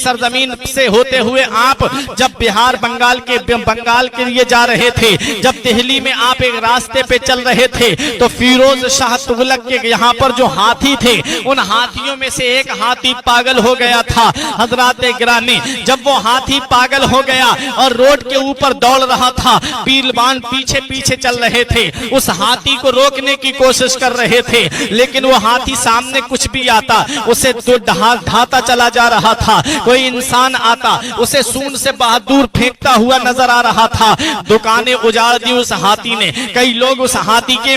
سرزمین سے ہوتے ہوئے آپ جب بہار بنگال کے لیے جا رہے تھے، جب دہلی میں آپ ایک راستے پہ چل رہے تھے تو فیروز شاہ تغلق کے یہاں پر جو ہاتھی تھے ان ہاتھیوں میں سے ایک ہاتھی پاگل ہو گیا تھا۔ حضرات گرامی، جب وہ ہاتھی پاگل ہو گیا اور روڈ کے اوپر دوڑ رہا تھا، پیلبان پیچھے پیچھے چل رہے تھے، اس ہاتھی کو روکنے کی کوشش کر رہے تھے، لیکن وہ ہاتھی سامنے کچھ بھی آتا اسے ڈھاتا چلا جا رہا تھا۔ کوئی انسان آتا اسے سونڈ سے بہادر پھینکتا ہوا نظر آ رہا تھا۔ دکانیں اجاڑ دی اس ہاتھی نے، کئی لوگ اس ہاتھی کے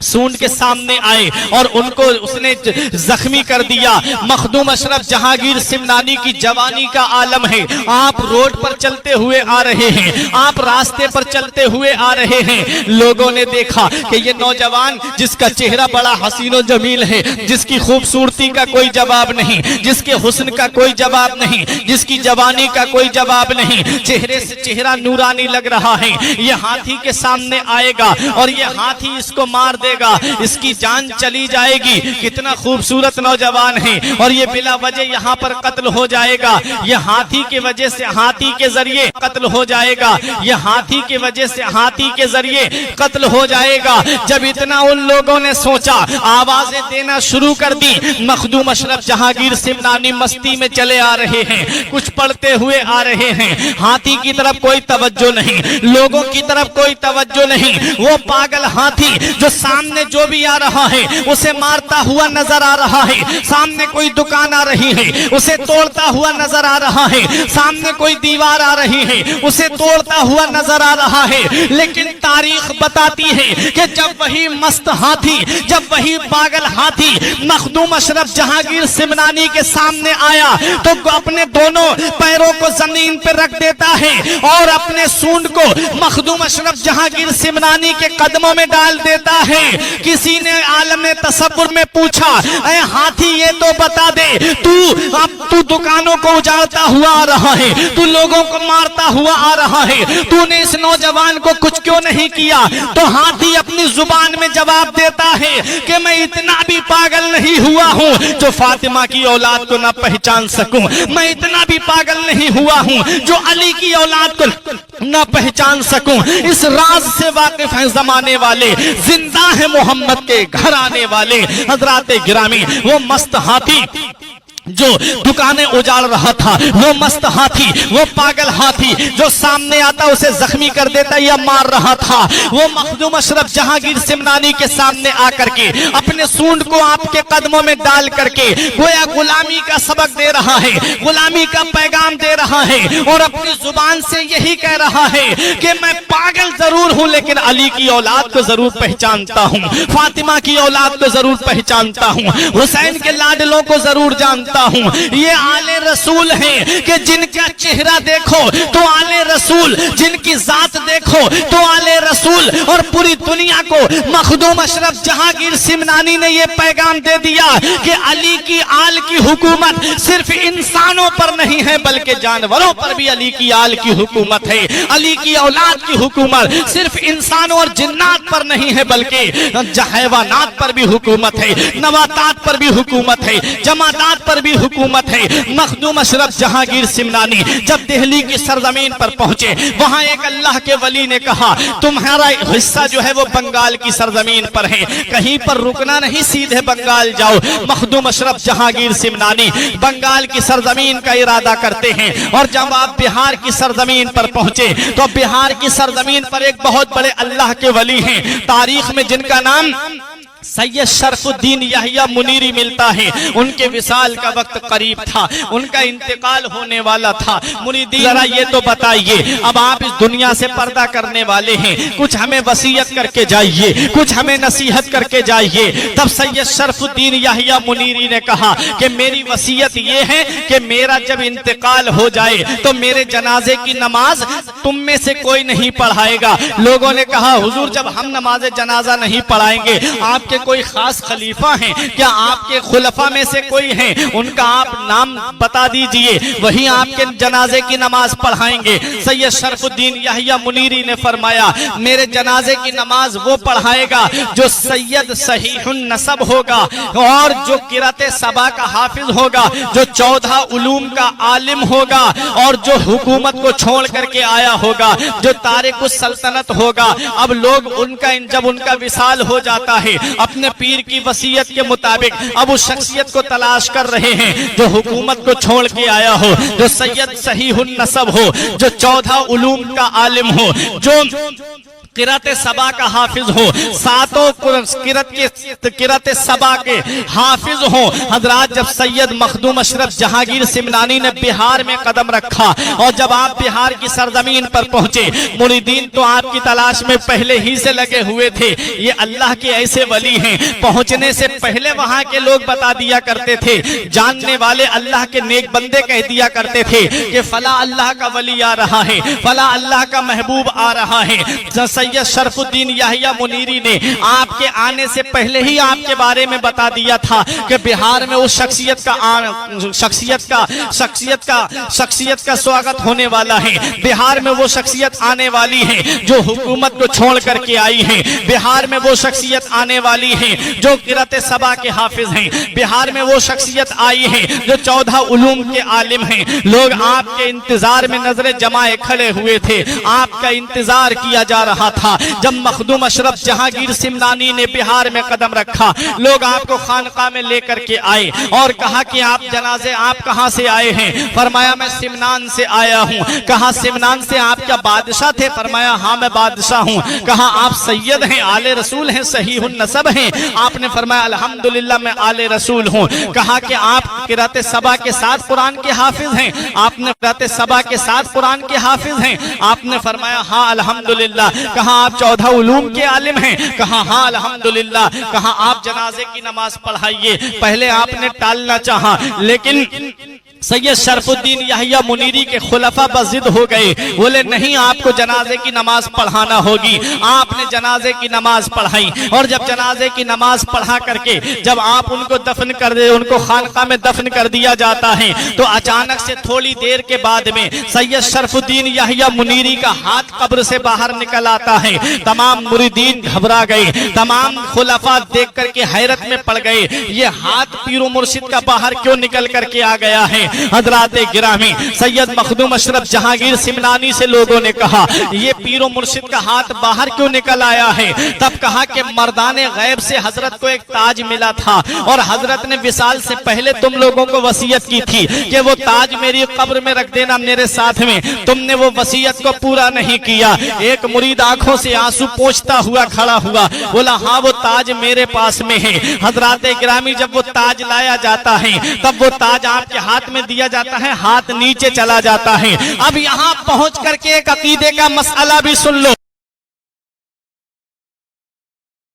سونڈ کے سامنے آئے اور ان کو اس نے زخمی کر دیا۔ مخدوم اشرف جہانگیر سمنانی کی جوانی کا عالم ہے، آپ روڈ پر چلتے ہوئے آ رہے ہیں، آپ راستے پر چلتے ہوئے آ رہے ہیں، لوگوں نے دیکھا کہ یہ نوجوان جس کا چہرہ بڑا حسین و جمیل ہے، جس کی خوبصورتی کا کوئی جواب نہیں، جس کے حسن کا کوئی جواب نہیں، جس کی جوانی کا کوئی جواب نہیں، چہرے سے چہرہ نورانی لگ رہا ہے، یہ ہاتھی کے سامنے آئے گا اور یہ ہاتھی اس کو مار دے گا، اس کی جان چلی جائے گی۔ کتنا خوبصورت نوجوان ہے اور یہ بلا وجہ یہاں پر قتل ہو جائے گا، یہ ہاتھی کی وجہ سے ہاتھی کے ذریعے قتل ہو جائے گا، یہ ہاتھی کی وجہ سے ہاتھی کے ذریعے قتل ہو جائے گا۔ جب اتنا ان لوگوں نے سوچا، آوازیں دینا شروع کر دی۔ مخدوم اشرف جہانگیر سمنانی مستی میں چلے آ رہے ہیں، کچھ پڑھتے ہوئے آ رہے ہیں، ہاتھی کی طرف کوئی توجہ نہیں، لوگوں کی طرف کوئی توجہ نہیں۔ وہ پاگل ہاتھی جو سامنے جو بھی آ رہا ہے اسے مارتا ہوا نظر آ رہا ہے، سامنے کوئی دکان آ رہی ہے اسے توڑتا ہوا نظر آ رہا ہے، سامنے کوئی دیوار آ رہی ہے اسے توڑتا ہوا نظر آ رہا ہے۔ لیکن تاریخ بتاتی ہے کہ جب وہی مست ہاتھی، جب وہی پاگل ہاتھی مخدوم اشرف جہانگیر سمنانی کے سامنے آیا تو اپنے دونوں پیروں کو زمین پر رکھ دیتا ہے اور اپنے سونڈ کو مخدوم اشرف جہانگیر سمنانی کے قدموں میں ڈال دیتا ہے۔ کسی نے عالم تصور میں پوچھا، اے ہاتھی یہ تو بتا دے، تو دکانوں کو اجاڑتا ہوا آ رہا ہے، تو لوگوں کو مارتا ہوا آ رہا ہے، تو نے اس نوجوان کو کچھ کیوں نہیں کیا؟ تو ہاتھی اپنی زبان میں جواب دیتا ہے کہ میں اتنا بھی پاگل نہیں ہوا ہوں جو فاطمہ کی اولاد کو نہ پہچان سکوں، میں اتنا بھی پاگل نہیں ہوا ہوں جو علی کی اولاد کو نہ پہچان سکوں۔ اس راز سے واقف ہیں زمانے والے، زندہ ہے محمد کے گھر آنے والے۔ حضرات گرامی، وہ مست ہاتھی جو دکانیں اجاڑ رہا تھا، وہ مست ہاتھی، وہ پاگل ہاتھی جو سامنے آتا اسے زخمی کر دیتا یا مار رہا تھا، وہ مخدوم اشرف جہانگیر سمنانی کے سامنے آ کر کے اپنے سونڈ کو آپ کے قدموں میں ڈال کر کے گویا غلامی کا سبق دے رہا ہے، غلامی کا پیغام دے رہا ہے اور اپنی زبان سے یہی کہہ رہا ہے کہ میں پاگل ضرور ہوں لیکن علی کی اولاد کو ضرور پہچانتا ہوں، فاطمہ کی اولاد کو ضرور پہچانتا ہوں، حسین کے لاڈلوں کو ضرور جانتا ہوں۔ یہ آل رسول ہیں کہ جن کا چہرہ دیکھو تو آل رسول، جن کی ذات دیکھو تو آل رسول، اور پوری دنیا کو مخدوم اشرف جہانگیر سمنانی نے یہ پیغام دے دیا کہ علی کی آل کی حکومت صرف انسانوں پر نہیں ہے بلکہ جانوروں پر بھی علی کی آل کی حکومت ہے، علی کی اولاد کی حکومت صرف انسانوں اور جنات پر نہیں ہے بلکہ حیوانات پر بھی حکومت ہے، نباتات پر بھی حکومت ہے، جمادات پر بھی حکومت ہے۔ مخدوم اشرف جہانگیر سمنانی جب دہلی کی سرزمین پر پہنچے، وہاں ایک اللہ کے ولی نے کہا تمہارا حصہ جو ہے وہ بنگال کی سرزمین پر ہے، کہیں پر رکنا نہیں، سیدھے بنگال جاؤ۔ مخدوم اشرف جہانگیر سمنانی بنگال کی سرزمین کا ارادہ کرتے ہیں اور جب آپ بہار کی سرزمین پر پہنچے تو بہار کی سرزمین پر ایک بہت بڑے اللہ کے ولی ہیں، تاریخ میں جن کا نام سید شرف الدین یحییٰ منیری ملتا ہے۔ ان کے وصال کا وقت قریب تھا، ان کا انتقال ہونے والا تھا۔ مریدین ذرا یہ تو بتائیے، اب آپ اس دنیا سے پردہ کرنے والے ہیں، کچھ ہمیں وصیت کر کے جائیے، کچھ ہمیں نصیحت کر کے جائیے۔ تب سید شرف الدین یحییٰ منیری نے کہا کہ میری وصیت یہ ہے کہ میرا جب انتقال ہو جائے تو میرے جنازے کی نماز تم میں سے کوئی نہیں پڑھائے گا۔ لوگوں نے کہا حضور جب ہم نماز جنازہ نہیں پڑھائیں گے آپ کے کے کوئی خاص خلیفہ ہیں؟ کیا آپ کے خلفاء میں سے کوئی ہیں؟ ان کا آپ نام بتا دیجئے، وہی آپ کے جنازے کی نماز پڑھائیں گے۔ سید شرف الدین یحییٰ منیری نے فرمایا میرے جنازے کی نماز وہ پڑھائے گا جو سید صحیح النسب ہوگا، اور جو قرأت سبع کا حافظ ہوگا، جو 14 علوم کا عالم ہوگا، اور جو حکومت کو چھوڑ کر کے آیا ہوگا، جو تارک السلطنت ہوگا۔ اب لوگ جب ان کا وصال ہو جاتا ہے اپنے پیر کی وصیت کے مطابق اب اس شخصیت کو تلاش کر رہے ہیں جو حکومت کو چھوڑ کے آیا ہو، جو سید صحیح النسب ہو، جو 14 علوم کا عالم ہو، جو قرأت سبع کا حافظ ہو، ساتوں قرأت سبع کے حافظ ہوں۔ حضرات جب سید مخدوم اشرف جہانگیر سمنانی نے بہار میں قدم رکھا اور جب آپ بہار کی سرزمین پر پہنچے، مریدین تو آپ کی تلاش میں پہلے ہی سے لگے ہوئے تھے۔ یہ اللہ کے ایسے ولی ہیں، پہنچنے سے پہلے وہاں کے لوگ بتا دیا کرتے تھے، جاننے والے اللہ کے نیک بندے کہہ دیا کرتے تھے کہ فلاں اللہ کا ولی آ رہا ہے، فلاں اللہ کا محبوب آ رہا ہے۔ سید شرف الدین یحییٰ منیری نے آپ کے آنے سے پہلے ہی آپ کے بارے میں بتا دیا تھا کہ بہار میں اس شخصیت کا سواگت ہونے والا ہے، بہار میں وہ شخصیت آنے والی ہے جو حکومت کو چھوڑ کر کے آئی ہے، بہار میں وہ شخصیت آنے والی ہے جو قرأت سبع کے حافظ ہیں، بہار میں وہ شخصیت آئی ہے جو 14 علوم کے عالم ہیں۔ لوگ آپ کے انتظار میں نظر جمائے کھڑے ہوئے تھے، آپ کا انتظار کیا جا رہا تھا۔ جب مخدوم اشرف جہانگیر سمنانی نے بہار میں قدم رکھا، لوگ آپ کو خانقاہ میں لے کر کے آئے اور کہا کہ آپ کہاں سے آئے ہیں؟ فرمایا میں سمنان سے آیا ہوں۔ کہا سمنان سے آپ کیا بادشاہ تھے؟ فرمایا ہاں میں بادشاہ ہوں۔ کہا آپ سید ہیں، آل رسول ہیں، صحیح النسب ہیں؟ آپ نے فرمایا الحمدللہ میں آل رسول ہوں۔ کہا کہ آپ قرأت سبع کے ساتھ قرآن کے حافظ ہیں؟ آپ نے قرأت سبع کے ساتھ قرآن کے حافظ ہیں؟ آپ نے فرمایا ہاں الحمدللہ۔ کہا آپ 14 علوم کے عالم ہیں؟ کہا ہاں الحمدللہ۔ کہا آپ جنازے کی نماز پڑھائیے۔ پہلے آپ نے ٹالنا چاہا لیکن سید شرف الدین یحییٰ منیری کے خلفاء بضد ہو گئے، بولے نہیں آپ کو جنازے کی نماز پڑھانا ہوگی۔ آپ نے جنازے کی نماز پڑھائی اور جب جنازے کی نماز پڑھا کر کے جب آپ ان کو دفن کر دے، ان کو خانقاہ میں دفن کر دیا جاتا ہے تو اچانک سے تھوڑی دیر کے بعد میں سید شرف الدین یحییٰ منیری کا ہاتھ قبر سے باہر نکل آتا ہے۔ تمام مریدین گھبرا گئے، تمام خلفاء دیکھ کر کے حیرت میں پڑ گئے، یہ ہاتھ پیر و مرشد کا باہر کیوں نکل کر کے آ گیا ہے؟ حضرات گرامی سید مخدوم اشرف جہانگیر سمنانی سے لوگوں نے کہا یہ پیر و مرشد کا ہاتھ باہر کیوں نکل آیا ہے؟ تب کہا کہ مردان غیب سے حضرت کو ایک تاج ملا تھا اور حضرت نے وصال سے پہلے تم لوگوں کو وصیت کی تھی کہ وہ تاج میری قبر میں رکھ دینا میرے ساتھ میں، تم نے وہ وصیت کو پورا نہیں کیا۔ ایک مرید آنکھوں سے آنسو پوچھتا ہوا کھڑا ہوا، بولا ہاں وہ تاج میرے پاس میں ہے۔ حضرات گرامی جب وہ تاج لایا جاتا ہے تب وہ تاج آپ کے ہاتھ میں دیا جاتا ہے، ہاتھ نیچے چلا جاتا ہے۔ اب یہاں پہنچ کر کے ایک عقیدے کا مسئلہ بھی سن لو،